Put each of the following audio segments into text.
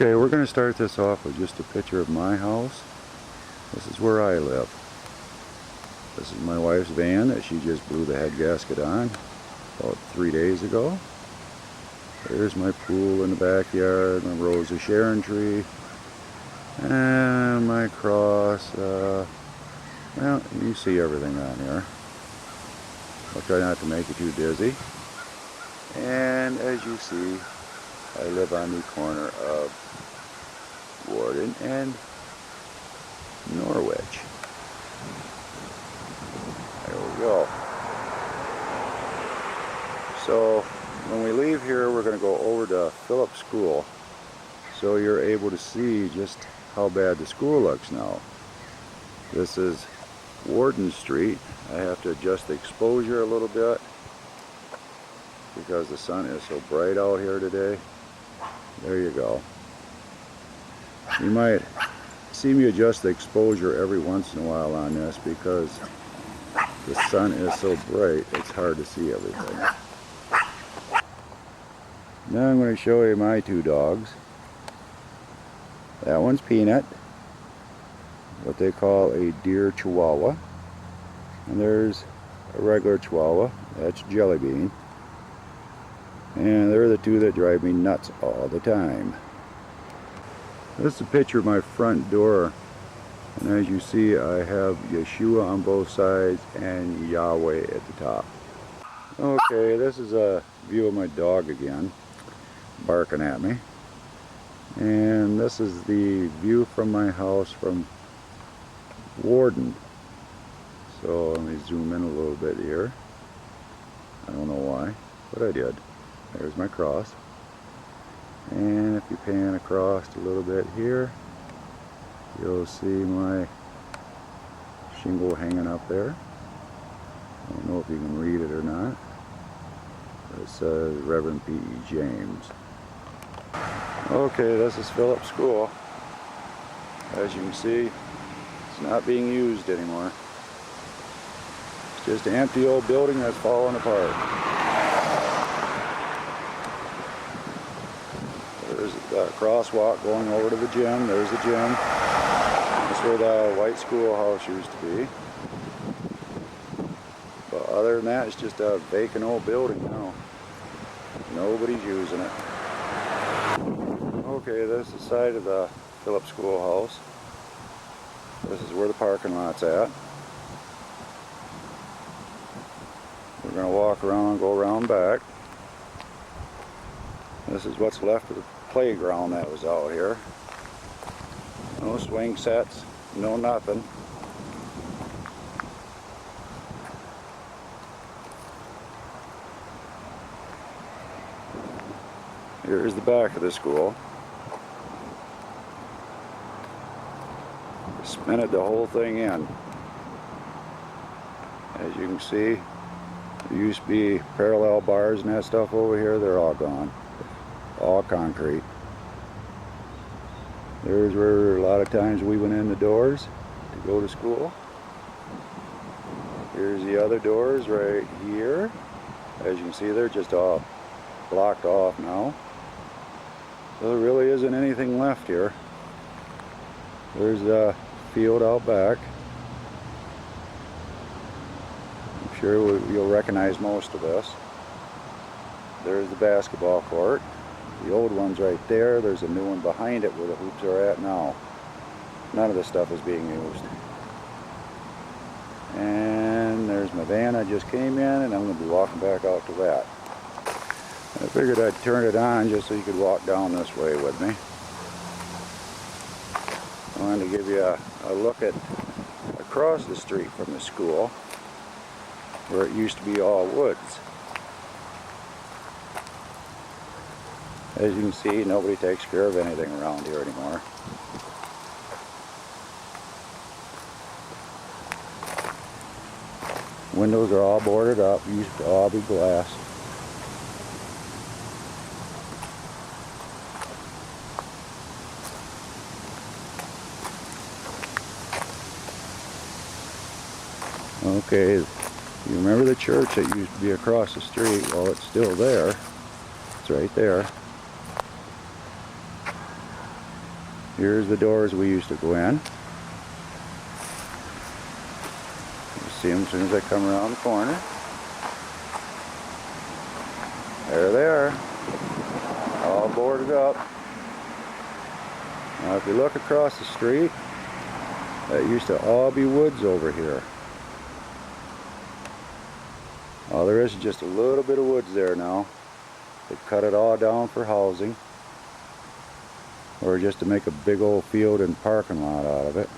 Okay, we're going to start this off with just a picture of my house. This is where I live. This is my wife's van that she just blew the head gasket on about 3 days ago. There's my pool in the backyard, my Rose of Sharon tree, and my cross. Well, you see everything on here. I'll try not to make you too dizzy. And as you see, I live on the corner of Warden and Norwich. There we go. So when we leave here, we're going to go over to Phillips School, so you're able to see just how bad the school looks now. This is Warden Street. I have to adjust the exposure a little bit because the sun is so bright out here today. There you go. You might see me adjust the exposure every once in a while on this because the sun is so bright it's hard to see everything. Now I'm going to show you my two dogs. That one's Peanut, what they call a deer chihuahua. And there's a regular chihuahua, that's Jelly Bean. And they're the two that drive me nuts all the time. This is a picture of my front door, and as you see, I have Yeshua on both sides and Yahweh at the top. Okay, this is a view of my dog again, barking at me. And this is the view from my house from Warden. So let me zoom in a little bit here. I don't know why, but I did. There's my cross. And if you pan across a little bit here, you'll see my shingle hanging up there. I don't know if you can read it or not. It says Reverend P.E. James. Okay, this is Phillips School. As you can see, it's not being used anymore. It's just an empty old building that's falling apart. There's a crosswalk going over to the gym. There's the gym. That's where the white schoolhouse used to be. But other than that, it's just a vacant old building now. Nobody's using it. Okay, this is the side of the Phillips Schoolhouse. This is where the parking lot's at. We're going to walk around and go around back. This is what's left of the playground that was out here. No swing sets, no nothing. Here's the back of the school. Cemented the whole thing in. As you can see, there used to be parallel bars and that stuff over here. They're all gone. All concrete. There's where a lot of times we went in the doors to go to school. Here's the other doors right here. As you can see, they're just all blocked off now. So there really isn't anything left here. There's the field out back. I'm sure you'll recognize most of this. There's the basketball court. The old one's right there. There's a new one behind it where the hoops are at now. None of this stuff is being used. And there's my van I just came in, and I'm going to be walking back out to that. I figured I'd turn it on just so you could walk down this way with me. I wanted to give you a look at across the street from the school, where it used to be all woods. As you can see, nobody takes care of anything around here anymore. Windows are all boarded up, used to all be glass. Okay, you remember the church that used to be across the street? Well, it's still there. It's right there. Here's the doors we used to go in. You see them as soon as I come around the corner. There they are, all boarded up. Now if you look across the street, that used to all be woods over here. All there is just a little bit of woods there now. They've cut it all down for housing, or just to make a big old field and parking lot out of it.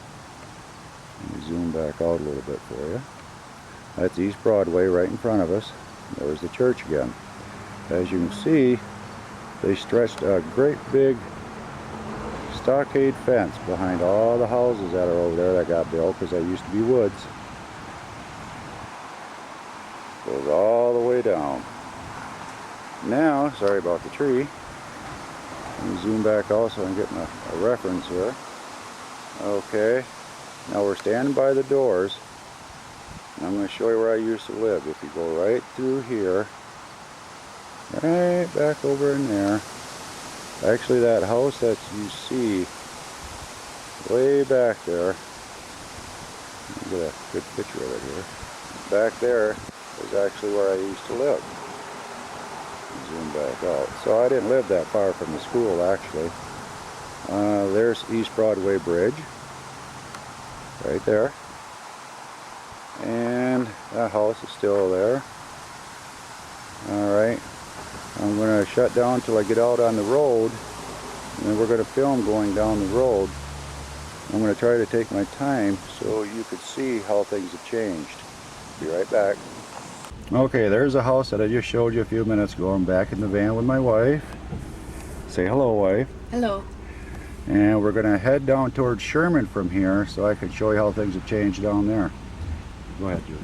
Let me zoom back out a little bit for you. That's East Broadway right in front of us. There's the church again. As you can see, they stretched a great big stockade fence behind all the houses that are over there that got built, because that used to be woods. Goes all the way down. Now, sorry about the tree. Let me zoom back also and get a reference here. Okay, now we're standing by the doors. And I'm going to show you where I used to live. If you go right through here, right back over in there. Actually, that house that you see way back there, let me get a good picture of it here. Back there is actually where I used to live. Zoom back out. So I didn't live that far from the school, actually. There's East Broadway Bridge, right there. And that house is still there. Alright. I'm going to shut down until I get out on the road, and then we're going to film going down the road. I'm going to try to take my time so you could see how things have changed. Be right back. Okay, there's a house that I just showed you a few minutes ago. I'm back in the van with my wife. Say hello, wife. Hello. And we're going to head down towards Sherman from here so I can show you how things have changed down there. Go ahead, Julie.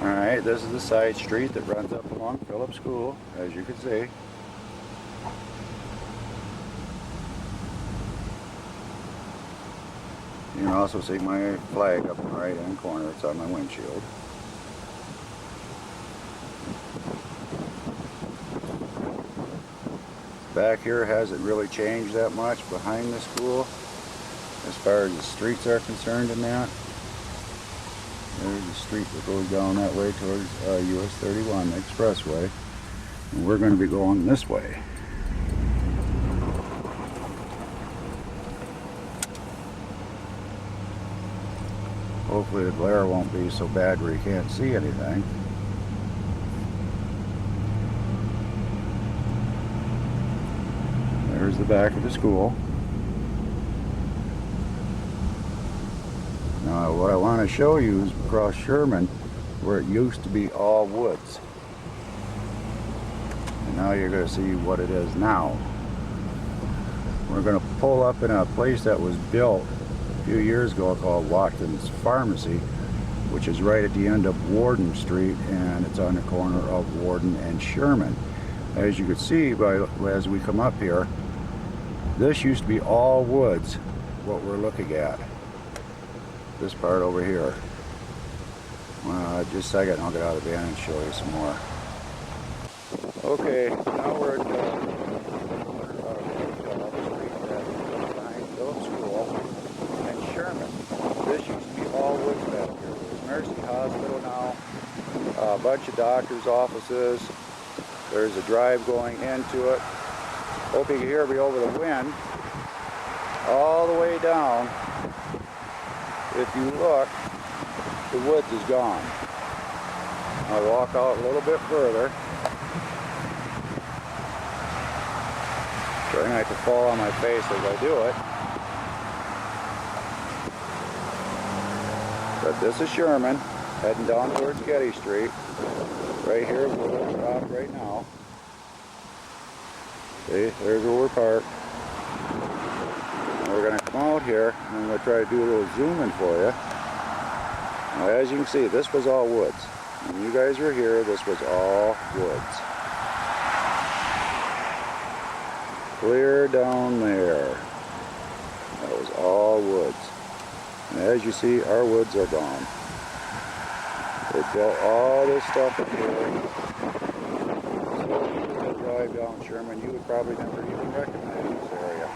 Alright, this is the side street that runs up along Phillips School, as you can see. You can also see my flag up in the right hand corner. It's on my windshield. Back here hasn't really changed that much behind the school as far as the streets are concerned in that. There's the street that goes down that way towards US 31 Expressway. And we're going to be going this way. Hopefully the glare won't be so bad where you can't see anything. There's the back of the school. Now what I want to show you is across Sherman, where it used to be all woods. And now you're going to see what it is now. We're going to pull up in a place that was built a few years ago called Watkins Pharmacy, which is right at the end of Warden Street, and it's on the corner of Warden and Sherman. As you can see as we come up here, this used to be all woods, what we're looking at. This part over here. Just a second, I'll get out of the van and show you some more. Okay, now we're at the street behind Phillips School and Sherman. This used to be all woods back here. There's Mercy Hospital now, a bunch of doctors' offices. There's a drive going into it. Hope you can hear me over the wind. All the way down, if you look, the woods is gone. I'll walk out a little bit further. Try not to fall on my face as I do it. But this is Sherman, heading down towards Getty Street. Right here is where we're stopped right now. See, there's where we're parked. We're going to come out here and I'm going to try to do a little zooming for you. Now, as you can see, this was all woods. When you guys were here, this was all woods. Clear down there. That was all woods. And as you see, our woods are gone. They built all this stuff up here. So drive down Sherman, you would probably never even recognize this area.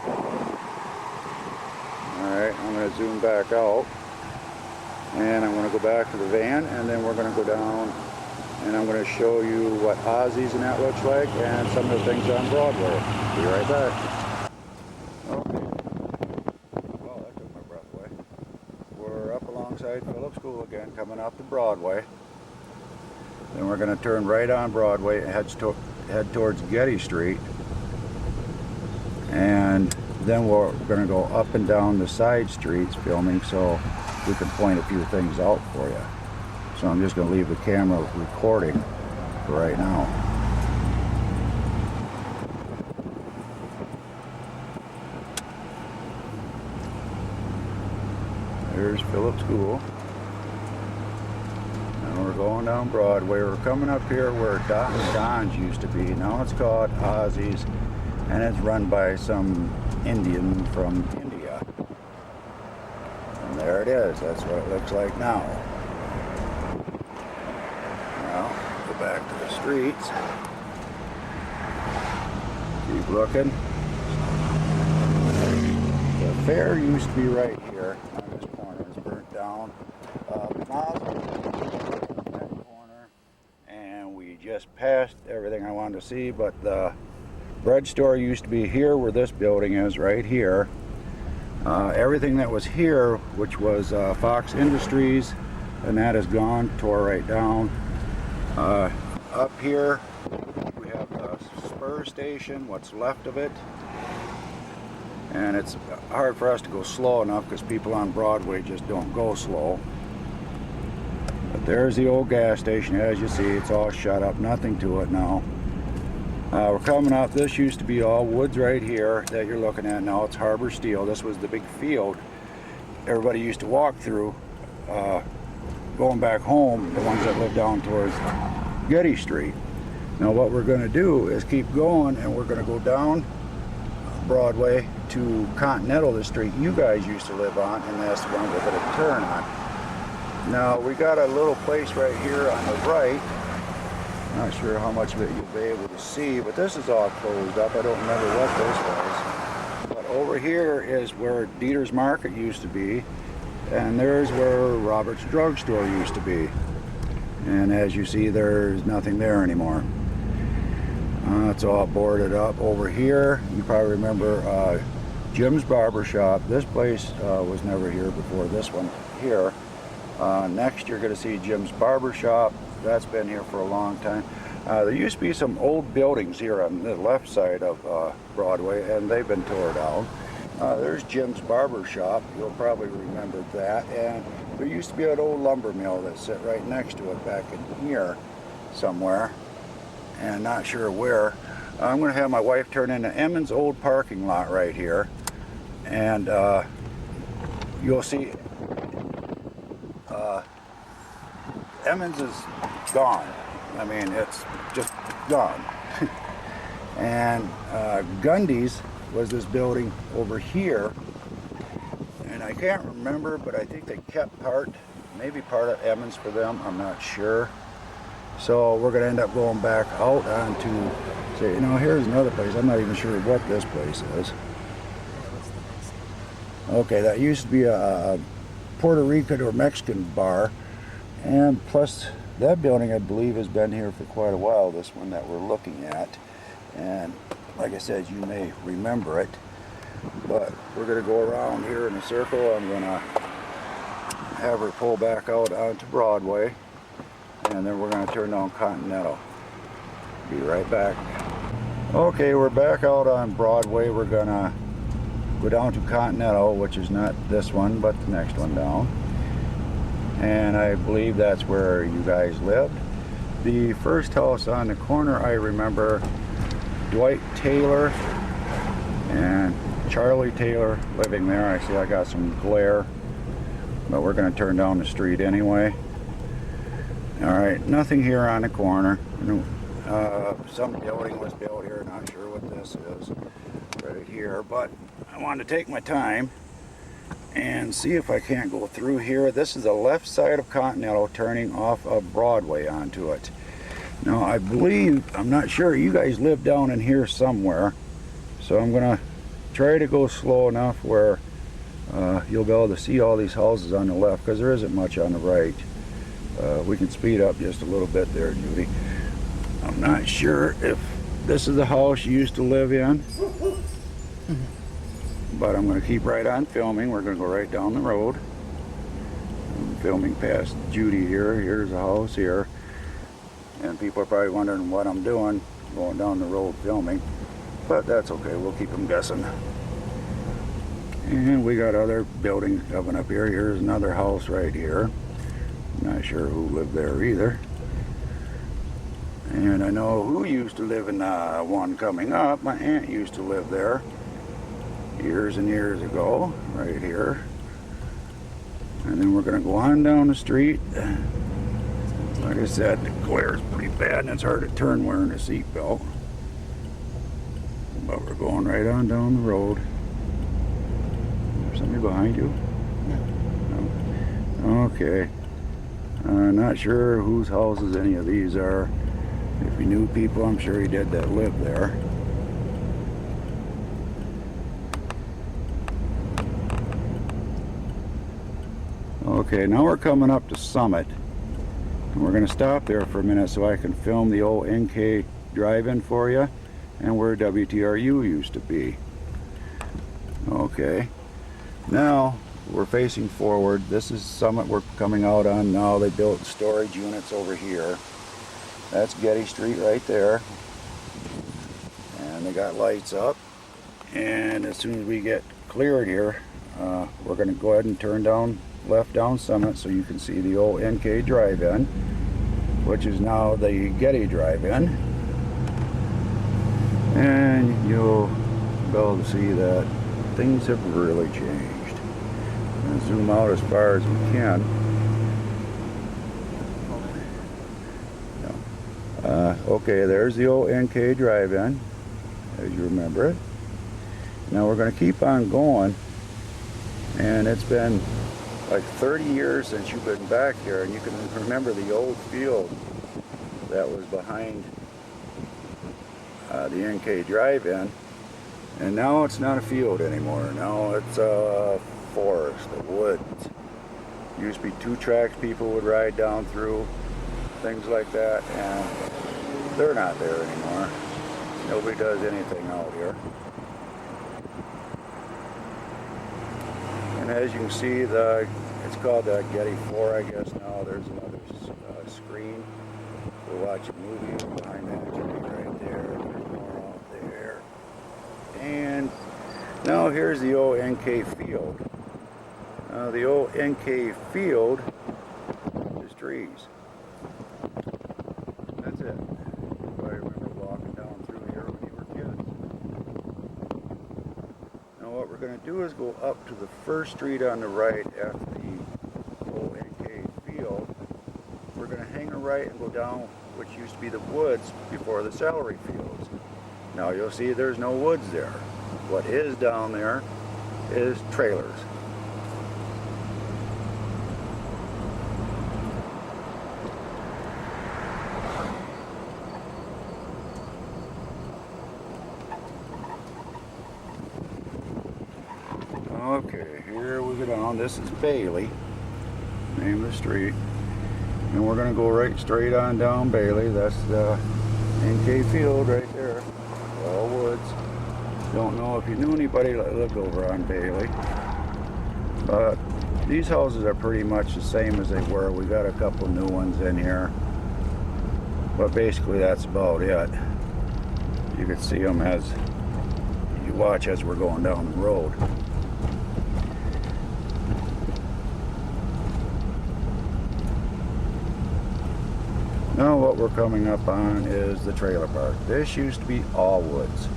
Alright, I'm going to zoom back out. And I'm going to go back to the van, and then we're going to go down, and I'm going to show you what Ozzy's and that looks like, and some of the things on Broadway. Be right back. Okay. Well, that took my breath away. We're up alongside Phillips School again, coming up to Broadway. Then we're going to turn right on Broadway and head towards Getty Street. And then we're going to go up and down the side streets filming, so we can point a few things out for you. So I'm just going to leave the camera recording for right now. There's Phillips School. And we're going down Broadway. We're coming up here where Dot and Don's used to be. Now it's called Ozzy's, and it's run by some Indian from India. And there it is. That's what it looks like now. Now, go back to the streets. Keep looking. The fair used to be right here on this corner. It's burnt down. That corner. And we just passed everything I wanted to see, but the bread store used to be here where this building is, right here. Everything that was here, which was Fox Industries, and that is gone, tore right down. Up here we have the spur station, what's left of it, and it's hard for us to go slow enough because people on Broadway just don't go slow. But there's the old gas station. As you see, it's all shut up, nothing to it now. We're coming up. This used to be all woods right here that you're looking at now. It's Harbor Steel. This was the big field everybody used to walk through going back home, the ones that live down towards Getty Street. Now what we're going to do is keep going, and we're going to go down Broadway to Continental, the street you guys used to live on, and that's the one we're going to turn on. Now we got a little place right here on the right. Not sure how much of it you'll be able to see, but this is all closed up. I don't remember what this was. But over here is where Dieter's Market used to be, and there's where Robert's Drugstore used to be. And as you see, there's nothing there anymore. It's all boarded up. Over here, you probably remember Jim's Barber Shop. This place was never here before this one here. Next, you're going to see Jim's Barber Shop. That's been here for a long time. There used to be some old buildings here on the left side of Broadway, and they've been torn down. There's Jim's Barber Shop. You'll probably remember that. And there used to be an old lumber mill that sit right next to it back in here somewhere, and not sure where. I'm going to have my wife turn into Emmons' old parking lot right here, and you'll see Emmons is gone. I mean, it's just gone. And Gundy's was this building over here, and I can't remember, but I think they kept maybe part of Emmons for them, I'm not sure. So we're going to end up going back out onto, say, you know, here's another place. I'm not even sure what this place is. Okay, that used to be a Puerto Rican or Mexican bar. And plus, that building, I believe, has been here for quite a while, this one that we're looking at. And like I said, you may remember it. But we're going to go around here in a circle. I'm going to have her pull back out onto Broadway. And then we're going to turn down Continental. Be right back. Okay, we're back out on Broadway. We're going to go down to Continental, which is not this one, but the next one down. And I believe that's where you guys lived. The first house on the corner, I remember Dwight Taylor and Charlie Taylor living there. I see I got some glare, but we're going to turn down the street anyway. Alright, nothing here on the corner. Some building was built here, not sure what this is right here, but I wanted to take my time and see if I can't go through here. This is the left side of Continental turning off of Broadway onto it. Now I believe, I'm not sure, you guys live down in here somewhere, so I'm gonna try to go slow enough where you'll be able to see all these houses on the left, because there isn't much on the right. We can speed up just a little bit there, Judy. I'm not sure if this is the house you used to live in, but I'm going to keep right on filming. We're going to go right down the road. I'm filming past Judy here. Here's a house here. And people are probably wondering what I'm doing, going down the road filming. But that's okay, we'll keep them guessing. And we got other buildings coming up here. Here's another house right here. Not sure who lived there either. And I know who used to live in one coming up. My aunt used to live there years and years ago, right here. And then we're going to go on down the street. Like I said, the glare is pretty bad and it's hard to turn wearing a seatbelt. But we're going right on down the road. Is there somebody behind you? No. Okay. Not sure whose houses any of these are. If he knew people, I'm sure he did that lived there. Okay, now we're coming up to Summit. And we're going to stop there for a minute so I can film the old NK drive-in for you and where WTRU used to be. Okay, now we're facing forward. This is Summit we're coming out on now. They built storage units over here. That's Getty Street right there. And they got lights up. And as soon as we get cleared here, we're going to go ahead and turn down left down Summit so you can see the old NK drive-in, which is now the Getty drive-in. And you'll be able to see that things have really changed. And zoom out as far as we can. Okay, there's the old NK drive-in, as you remember it. Now we're going to keep on going, and it's been like 30 years since you've been back here, and you can remember the old field that was behind the NK drive-in. And now it's not a field anymore. Now it's a forest, a woods. Used to be 2 tracks people would ride down through, things like that, and they're not there anymore. Nobody does anything out here. And as you can see, it's called the Getty 4, I guess now. There's another screen for watching movies behind that tree right there. There's more out there. And now here's the old NK field. The old NK field is trees. That's it. Everybody remember walking down through here when you were kids. Now what we're going to do is go up to the first street on the right after the old NK field. We're going to hang a right and go down which used to be the woods before the celery fields. Now you'll see there's no woods there. What is down there is trailers. Okay, here we go down. This is Bailey, name of the street. And we're going to go right straight on down Bailey. That's the NK field right there. All woods. Don't know if you knew anybody that lived over on Bailey. But these houses are pretty much the same as they were. We got a couple new ones in here. But basically that's about it. You can see them as you watch as we're going down the road. Now what we're coming up on is the trailer park. This used to be all woods.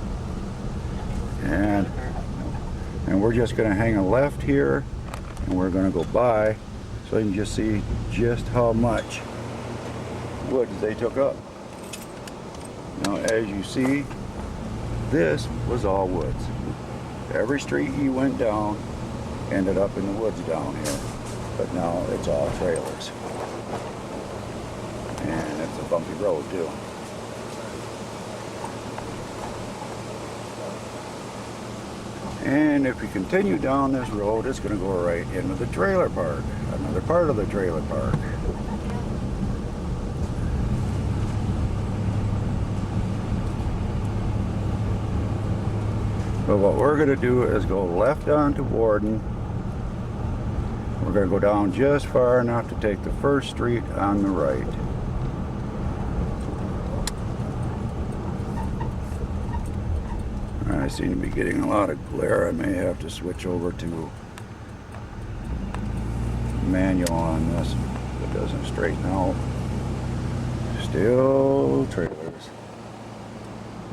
And we're just going to hang a left here, and we're going to go by so you can just see just how much woods they took up. Now as you see, this was all woods. Every street you went down ended up in the woods down here. But now it's all trailers. And it's a bumpy road too. And if we continue down this road, it's going to go right into the trailer park, another part of the trailer park. But what we're going to do is go left onto Warden. We're going to go down just far enough to take the first street on the right. I seem to be getting a lot of glare. I may have to switch over to manual on this if it doesn't straighten out. Still trailers.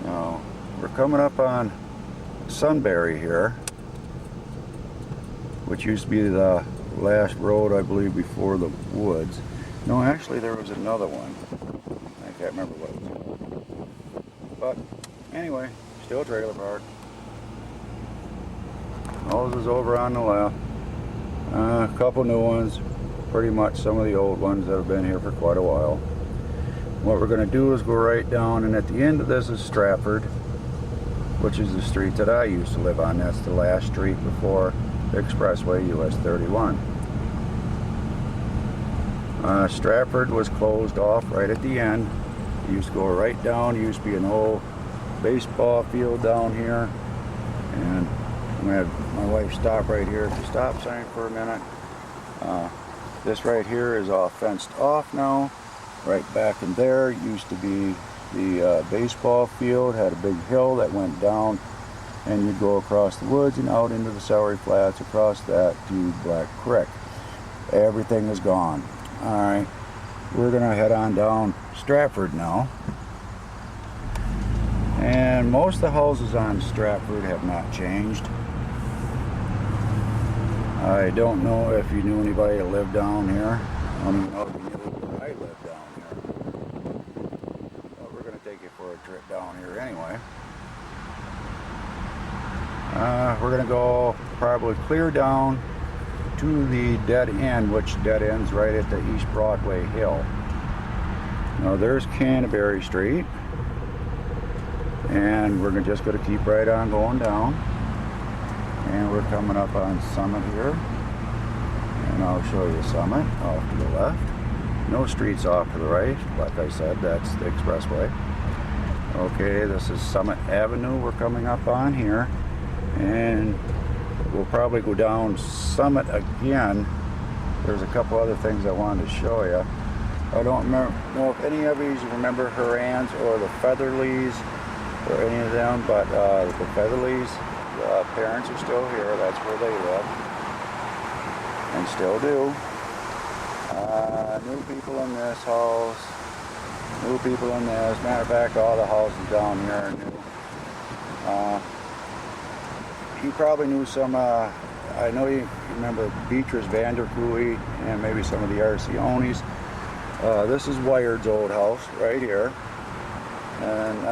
Now, we're coming up on Sunbury here, which used to be the last road, I believe, before the woods. No, actually there was another one. I can't remember what it was. But anyway, still trailer park. Houses over on the left. A couple new ones. Pretty much some of the old ones that have been here for quite a while. What we're going to do is go right down, and at the end of this is Stratford, which is the street that I used to live on. That's the last street before the expressway, US 31. Stratford was closed off right at the end. It used to go right down. It used to be an old baseball field down here. And I'm going to have my wife stop right here at the stop sign for a minute. This right here is all fenced off now. Right back in there used to be the baseball field, had a big hill that went down, and you'd go across the woods and out into the Sowery Flats, across that to Black Creek. Everything is gone. Alright, we're going to head on down Stratford now. And most of the houses on Stratford have not changed. I don't know if you knew anybody that lived down here. I don't even know if you knew where I lived down here. But we're going to take you for a trip down here anyway. We're going to go probably clear down to the dead end, which dead ends right at the East Broadway hill. Now there's Canterbury Street. And we're just going to keep right on going down. And we're coming up on Summit here. And I'll show you Summit off to the left. No streets off to the right. Like I said, that's the expressway. Okay, this is Summit Avenue we're coming up on here. And we'll probably go down Summit again. There's a couple other things I wanted to show you. I don't know if any of you remember Horan's or the Featherleys or any of them, but the Featherleys, parents are still here. That's where they live and still do. New people in this house, new people in this. Matter of fact, all the houses down here are new. You probably knew some, I know you remember Beatrice Vanderkooy and maybe some of the Arciones. This is Wired's old house right here. And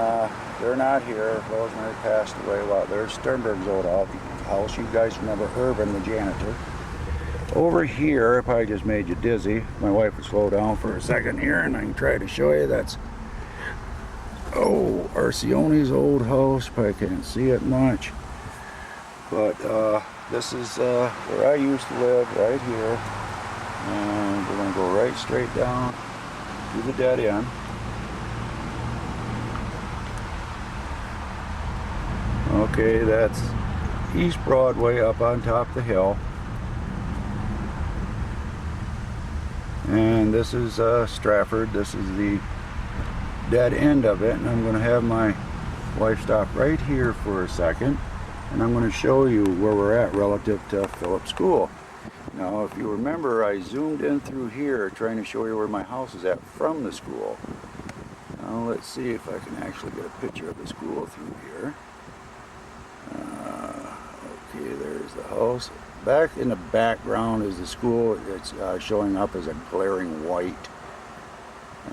they're not here. Rosemary passed away. Well, there's Sternberg's old house. You guys remember Irvin, the janitor. Over here, I probably just made you dizzy. My wife would slow down for a second here, and I can try to show you. That's, oh, Arcione's old house. Probably can't see it much. But this is where I used to live, right here. And we're going to go right straight down to the dead end. Okay, that's East Broadway up on top of the hill. And this is Stratford. This is the dead end of it. And I'm going to have my wife stop right here for a second. And I'm going to show you where we're at relative to Phillips School. Now, if you remember, I zoomed in through here trying to show you where my house is at from the school. Now, let's see if I can actually get a picture of the school through here. Okay, there's the house. Back in the background is the school. It's showing up as a glaring white.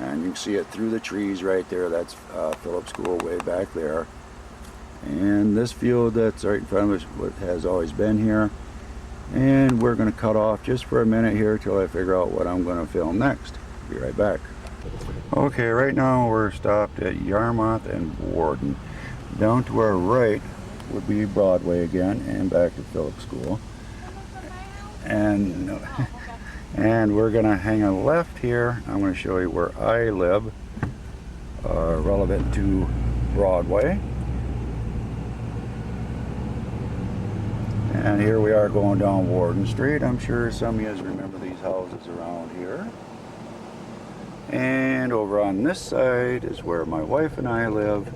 And you can see it through the trees right there. That's Phillips School way back there. And this field that's right in front of us what has always been here. And we're going to cut off just for a minute here till I figure out what I'm going to film next. Be right back. Okay, right now we're stopped at Yarmouth and Warden. Down to our right would be Broadway again, and back to Phillips School. And and we're gonna hang a left here. I'm gonna show you where I live, relevant to Broadway. And here we are going down Warden Street. I'm sure some of you remember these houses around here. And over on this side is where my wife and I live.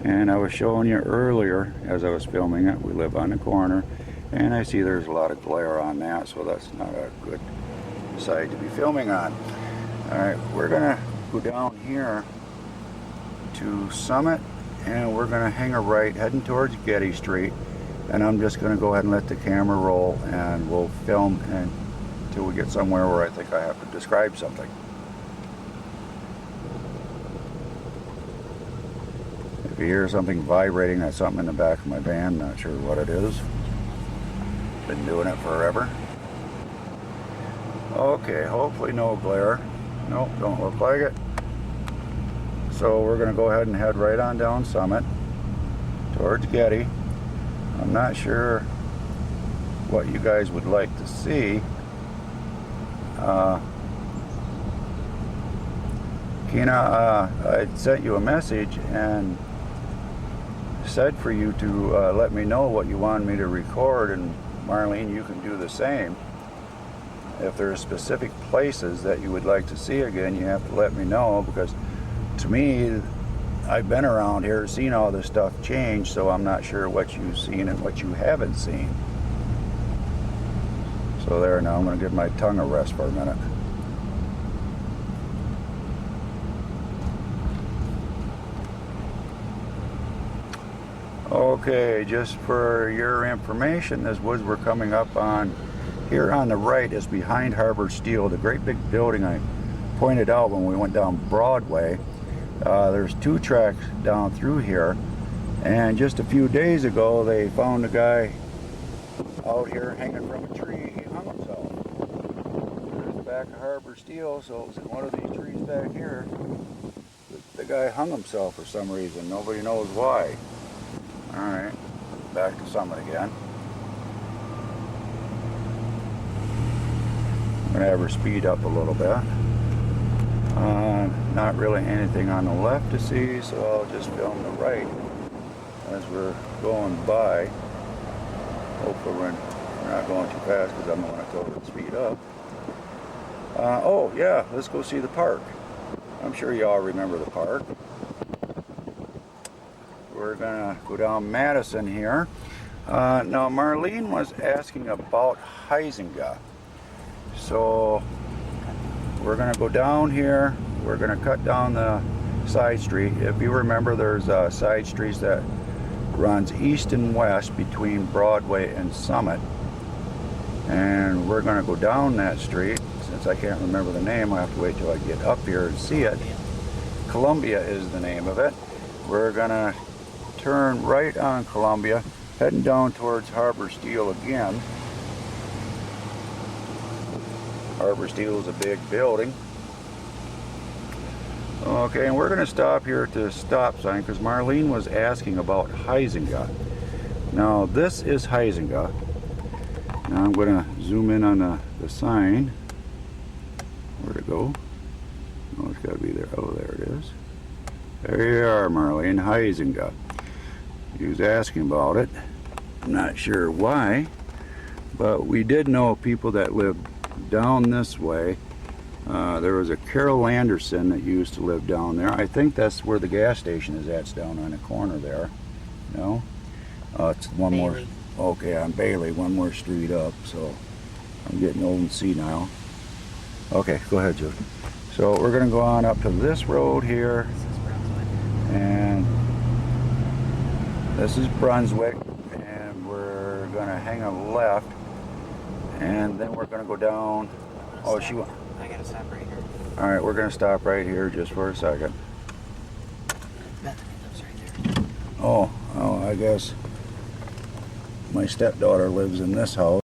And I was showing you earlier as I was filming it, we live on the corner. And I see there's a lot of glare on that, so that's not a good side to be filming on. Alright, we're gonna go down here to Summit, and we're gonna hang a right heading towards Getty Street. And I'm just gonna go ahead and let the camera roll, and we'll film until we get somewhere where I think I have to describe something. If you hear something vibrating, that's something in the back of my van. Not sure what it is. Been doing it forever. Okay, hopefully no glare. Nope, don't look like it. So we're going to go ahead and head right on down Summit towards Getty. I'm not sure what you guys would like to see. Kina, I sent you a message and said for you to let me know what you wanted me to record, and Marlene, you can do the same. If there are specific places that you would like to see again, you have to let me know, because to me, I've been around here, seen all this stuff change, so I'm not sure what you've seen and what you haven't seen. So there, now I'm going to give my tongue a rest for a minute. Okay, just for your information, this woods we're coming up on here on the right is behind Harbor Steel, the great big building I pointed out when we went down Broadway. There's 2 tracks down through here, and just a few days ago they found a guy out here hanging from a tree. He hung himself. There's the back of Harbor Steel, so it was in one of these trees back here. The guy hung himself for some reason. Nobody knows why. Alright, back to Summit again. I'm going to have her speed up a little bit. Not really anything on the left to see, so I'll just film the right as we're going by. Hopefully we're not going too fast, because I'm going to go to speed up. Oh yeah, let's go see the park. I'm sure you all remember the park. We're gonna go down Madison here. Now Marlene was asking about Huizinga. So we're gonna go down here. We're gonna cut down the side street. If you remember, there's side streets that runs east and west between Broadway and Summit. And we're gonna go down that street. Since I can't remember the name, I have to wait till I get up here and see it. Columbia is the name of it. We're gonna turn right on Columbia, heading down towards Harbor Steel again. Harbor Steel is a big building. Okay, and we're going to stop here at the stop sign, because Marlene was asking about Huizinga. Now this is Huizinga. Now I'm going to zoom in on the sign. Where'd it go? Oh, it's got to be there. Oh, there it is. There you are, Marlene. Huizinga. He was asking about it. I'm not sure why, but we did know people that lived down this way. There was a Carol Anderson that used to live down there. I think that's where the gas station is at. It's down on the corner there. No? It's one Bailey. More. Okay, on Bailey, one more street up. So I'm getting old and senile. Okay, go ahead, Joe. So we're going to go on up to this road here. And this is Brunswick. And we're going to hang a left. And then we're going to go down. Oh, she went. I gotta stop right here. Alright, we're going to stop right here just for a second. Bethany lives right there. Oh, I guess my stepdaughter lives in this house.